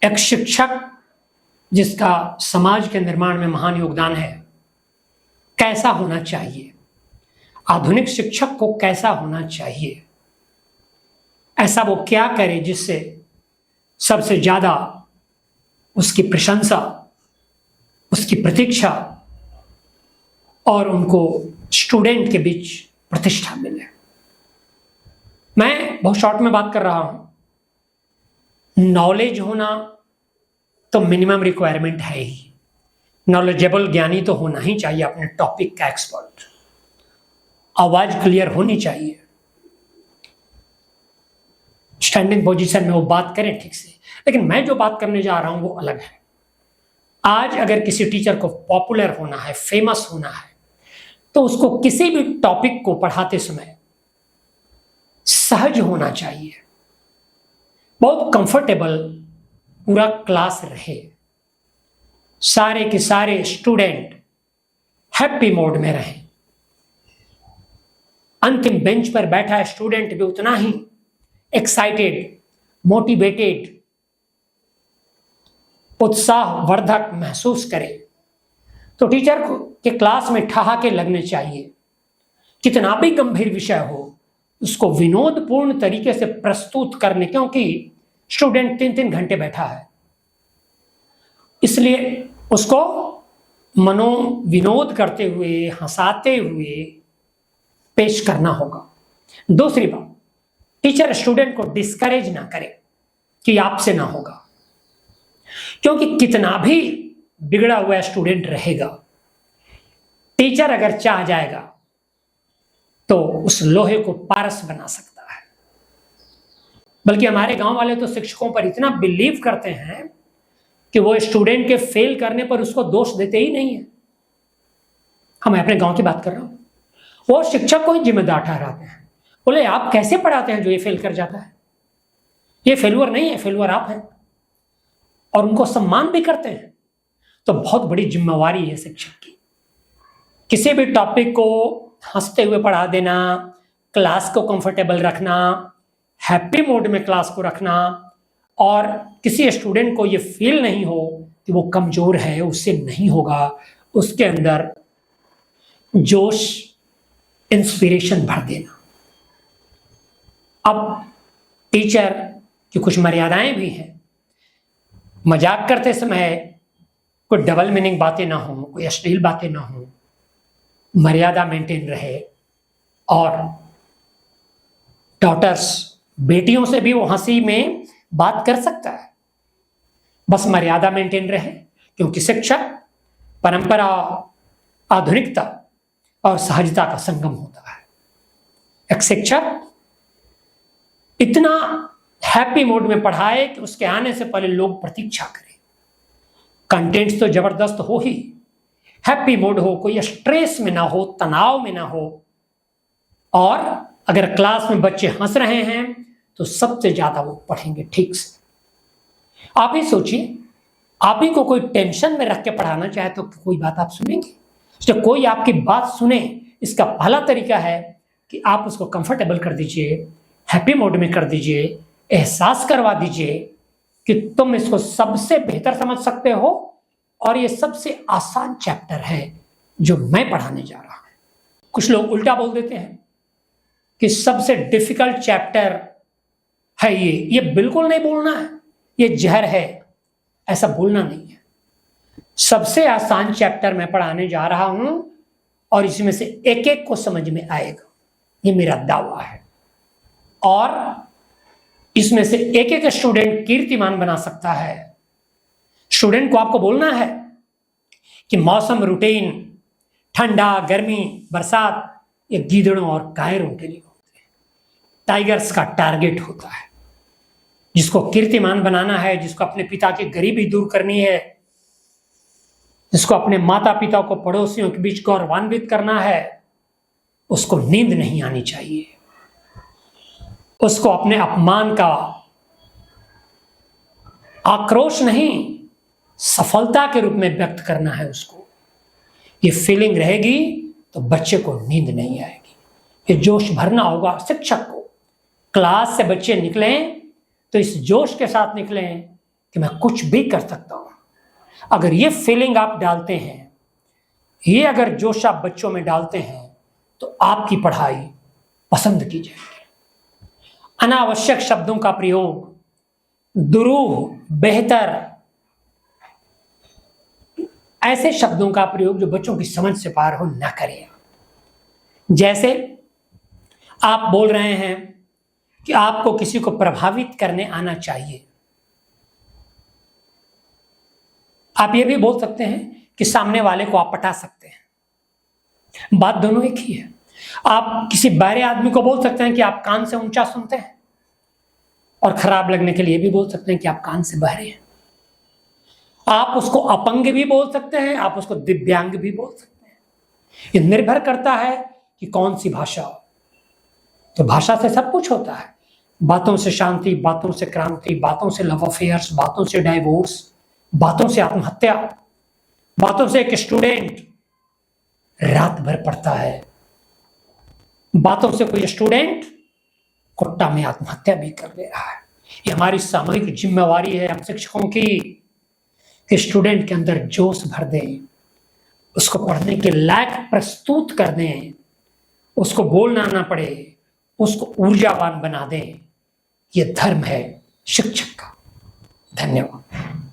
एक शिक्षक जिसका समाज के निर्माण में महान योगदान है, कैसा होना चाहिए? आधुनिक शिक्षक को कैसा होना चाहिए? ऐसा वो क्या करे जिससे सबसे ज्यादा उसकी प्रशंसा, उसकी प्रतीक्षा और उनको स्टूडेंट के बीच प्रतिष्ठा मिले। मैं बहुत शॉर्ट में बात कर रहा हूं। नॉलेज होना तो मिनिमम रिक्वायरमेंट है ही। नॉलेजेबल ज्ञानी तो होना ही चाहिए, अपने टॉपिक का एक्सपर्ट। आवाज क्लियर होनी चाहिए, स्टैंडिंग पोजीशन में वो बात करें ठीक से। लेकिन मैं जो बात करने जा रहा हूं वो अलग है। आज अगर किसी टीचर को पॉपुलर होना है, फेमस होना है, तो उसको किसी भी टॉपिक को पढ़ाते समय सहज होना चाहिए, बहुत कंफर्टेबल पूरा क्लास रहे, सारे के सारे स्टूडेंट हैप्पी मोड में रहें। अंतिम बेंच पर बैठा स्टूडेंट भी उतना ही एक्साइटेड, मोटिवेटेड, उत्साहवर्धक महसूस करे। तो टीचर को के क्लास में ठहाके लगने चाहिए। कितना भी गंभीर विषय हो, उसको विनोदपूर्ण तरीके से प्रस्तुत करने, क्योंकि स्टूडेंट 3-3 घंटे बैठा है, इसलिए उसको मनोविनोद करते हुए, हंसाते हुए पेश करना होगा। दूसरी बात, टीचर स्टूडेंट को डिस्करेज ना करे कि आपसे ना होगा, क्योंकि कितना भी बिगड़ा हुआ स्टूडेंट रहेगा, टीचर अगर चाह जाएगा तो उस लोहे को पारस बना सकता है। बल्कि हमारे गांव वाले तो शिक्षकों पर इतना बिलीव करते हैं कि वो स्टूडेंट के फेल करने पर उसको दोष देते ही नहीं है। मैं अपने गांव की बात कर रहा हूं। वो शिक्षक को ही जिम्मेदार ठहराते हैं, बोले आप कैसे पढ़ाते हैं जो ये फेल कर जाता है? ये फेलुअर नहीं है, फेलुअर आप हैं। और उनको सम्मान भी करते हैं। तो बहुत बड़ी जिम्मेवारी है शिक्षक की। किसी भी टॉपिक को हंसते हुए पढ़ा देना, क्लास को कंफर्टेबल रखना, हैप्पी मोड में क्लास को रखना, और किसी स्टूडेंट को ये फील नहीं हो कि वो कमजोर है, उससे नहीं होगा, उसके अंदर जोश, इंस्पिरेशन भर देना। अब टीचर की कुछ मर्यादाएं भी हैं। मजाक करते समय कोई डबल मीनिंग बातें ना हो, कोई अश्लील बातें ना हो, मर्यादा मेंटेन रहे। और डॉटर्स, बेटियों से भी वो हंसी में बात कर सकता है, बस मर्यादा मेंटेन रहे। क्योंकि शिक्षक परंपरा, आधुनिकता और सहजता का संगम होता है। एक शिक्षक इतना हैप्पी मोड में पढ़ाए कि उसके आने से पहले लोग प्रतीक्षा करें। कंटेंट्स तो जबरदस्त हो ही, हैप्पी मोड हो, कोई स्ट्रेस में ना हो, तनाव में ना हो। और अगर क्लास में बच्चे हंस रहे हैं तो सबसे ज्यादा वो पढ़ेंगे ठीक से। आप ही सोचिए, आप ही को कोई टेंशन में रख के पढ़ाना चाहे तो कोई बात आप सुनेंगे? जब कोई आपकी बात सुने, इसका पहला तरीका है कि आप उसको कंफर्टेबल कर दीजिए, हैप्पी मोड में कर दीजिए, एहसास करवा दीजिए कि तुम इसको सबसे बेहतर समझ सकते हो और ये सबसे आसान चैप्टर है जो मैं पढ़ाने जा रहा हूं। कुछ लोग उल्टा बोल देते हैं कि सबसे डिफिकल्ट चैप्टर है ये बिल्कुल नहीं बोलना है, ये जहर है, ऐसा बोलना नहीं है। सबसे आसान चैप्टर मैं पढ़ाने जा रहा हूं और इसमें से एक एक को समझ में आएगा, ये मेरा दावा है। और इसमें से एक एक स्टूडेंट कीर्तिमान बना सकता है। स्टूडेंट को आपको बोलना है कि मौसम रूटीन, ठंडा, गर्मी, बरसात, ये गीदड़ों और कायरों के लिए होते हैं। टाइगर्स का टारगेट होता है। जिसको कीर्तिमान बनाना है, जिसको अपने पिता की गरीबी दूर करनी है, जिसको अपने माता पिता को पड़ोसियों के बीच गौरवान्वित करना है, उसको नींद नहीं आनी चाहिए। उसको अपने अपमान का आक्रोश नहीं, सफलता के रूप में व्यक्त करना है। उसको ये फीलिंग रहेगी तो बच्चे को नींद नहीं आएगी। ये जोश भरना होगा शिक्षक को। क्लास से बच्चे निकलें तो इस जोश के साथ निकलें कि मैं कुछ भी कर सकता हूं। अगर ये फीलिंग आप डालते हैं, ये अगर जोश आप बच्चों में डालते हैं, तो आपकी पढ़ाई पसंद की जाएगी। अनावश्यक शब्दों का प्रयोग, दुरूह, बेहतर, ऐसे शब्दों का प्रयोग जो बच्चों की समझ से पार हो ना करें। जैसे आप बोल रहे हैं कि आपको किसी को प्रभावित करने आना चाहिए, आप ये भी बोल सकते हैं कि सामने वाले को आप पटा सकते हैं। बात दोनों एक ही है। आप किसी बहरे आदमी को बोल सकते हैं कि आप कान से ऊंचा सुनते हैं, और खराब लगने के लिए भी बोल सकते हैं कि आप कान से बहरे हैं। आप उसको अपंग भी बोल सकते हैं, आप उसको दिव्यांग भी बोल सकते हैं। ये निर्भर करता है कि कौन सी भाषा हो। तो भाषा से सब कुछ होता है। बातों से शांति, बातों से क्रांति, बातों से लव अफेयर्स, बातों से डाइवोर्स, बातों से आत्महत्या, बातों से एक स्टूडेंट रात भर पढ़ता है, बातों से कोई स्टूडेंट कोट्टा में आत्महत्या भी कर ले रहा है। ये हमारी सामूहिक जिम्मेवारी है हम शिक्षकों की कि स्टूडेंट के अंदर जोश भर दें, उसको पढ़ने के लायक प्रस्तुत कर दें, उसको बोलना ना पड़े, उसको ऊर्जावान बना दें। ये धर्म है शिक्षक का। धन्यवाद।